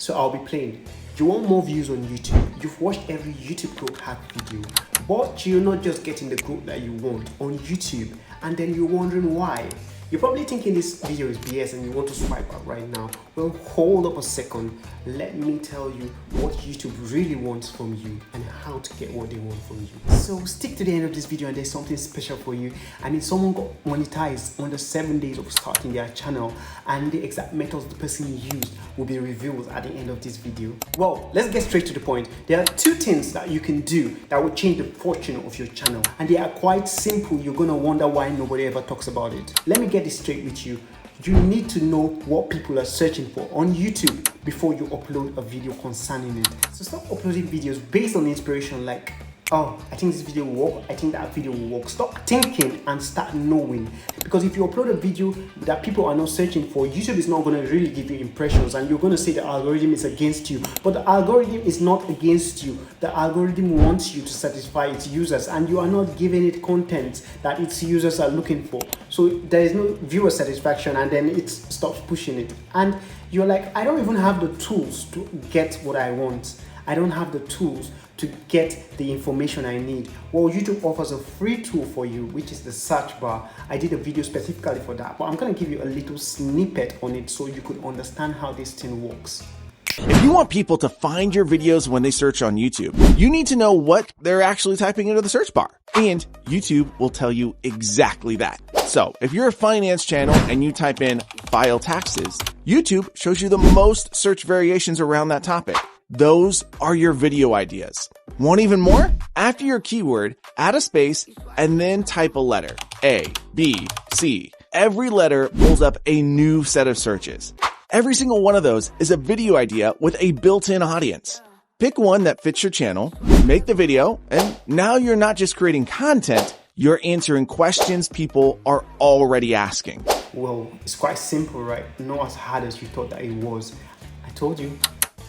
So I'll be playing. You want more views on YouTube? You've watched every YouTube growth hack video, but you're not just getting the growth that you want on YouTube, and then you're wondering why. You're probably thinking this video is BS and you want to swipe up right now. Well, hold up a second. Let me tell you what YouTube really wants from you and how to get what they want from you. So stick to the end of this video and there's something special for you. I mean, someone got monetized under 7 days of starting their channel, and the exact methods the person used will be revealed at the end of this video. Well, let's get straight to the point. There are 2 things that you can do that will change the fortune of your channel, and they are quite simple. You're gonna wonder why nobody ever talks about it. Let me get this straight with you. You need to know what people are searching for on YouTube before you upload a video concerning it. So stop uploading videos based on inspiration like, oh, I think this video will work, I think that video will work. Stop thinking and start knowing. Because if you upload a video that people are not searching for, YouTube is not going to really give you impressions, and you're going to say the algorithm is against you. But the algorithm is not against you. The algorithm wants you to satisfy its users, and you are not giving it content that its users are looking for. So there is no viewer satisfaction, and then it stops pushing it. And you're like, I don't even have the tools to get what I want. I don't have the tools to get the information I need. Well, YouTube offers a free tool for you, which is the search bar. I did a video specifically for that, but I'm gonna give you a little snippet on it so you could understand how this thing works. If you want people to find your videos when they search on YouTube, you need to know what they're actually typing into the search bar. And YouTube will tell you exactly that. So if you're a finance channel and you type in file taxes, YouTube shows you the most search variations around that topic. Those are your video ideas. Want even more? After your keyword, add a space and then type a letter. A, B, C. Every letter pulls up a new set of searches. Every single one of those is a video idea with a built-in audience. Pick one that fits your channel, make the video, and now you're not just creating content, you're answering questions people are already asking. Well, it's quite simple, right? Not as hard as you thought that it was. I told you.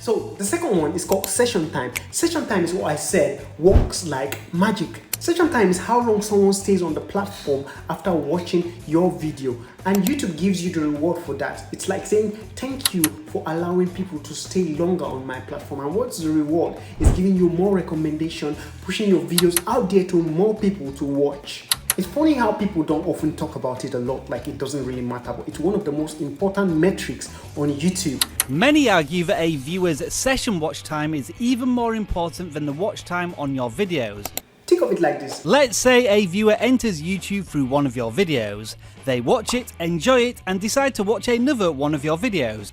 So the second one is called session time. Session time is what I said works like magic. Session time is how long someone stays on the platform after watching your video, and YouTube gives you the reward for that. It's like saying thank you for allowing people to stay longer on my platform. And what's the reward? It's giving you more recommendation, pushing your videos out there to more people to watch. It's funny how people don't often talk about it a lot, like it doesn't really matter, but it's one of the most important metrics on YouTube. Many argue that a viewer's session watch time is even more important than the watch time on your videos. Think of it like this. Let's say a viewer enters YouTube through one of your videos. They watch it, enjoy it, and decide to watch another one of your videos.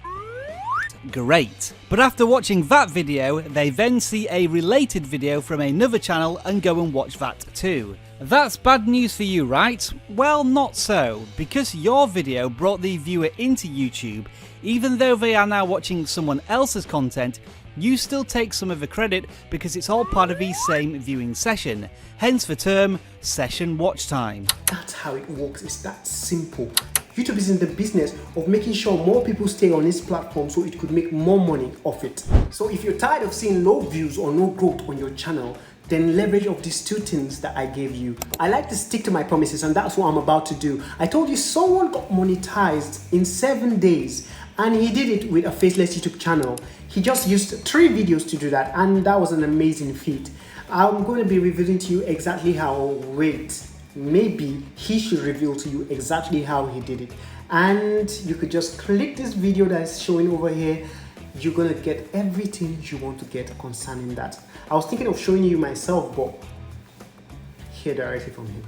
Great. But after watching that video, they then see a related video from another channel and go and watch that too. That's bad news for you, right? Well, not so, because your video brought the viewer into YouTube. Even though they are now watching someone else's content, you still take some of the credit because it's all part of the same viewing session, hence the term session watch time. That's how it works. It's that simple. YouTube is in the business of making sure more people stay on its platform so it could make more money off it. So if you're tired of seeing low views or no growth on your channel, then leverage of these 2 things that I gave you. I like to stick to my promises, and that's what I'm about to do. I told you someone got monetized in 7 days, and he did it with a faceless YouTube channel. He just used 3 videos to do that, and that was an amazing feat. I'm going to be revealing to you exactly how. Wait, maybe he should reveal to you exactly how he did it. And you could just click this video that is showing over here. You're gonna get everything you want to get concerning that. I was thinking of showing you myself, but hear directly from him.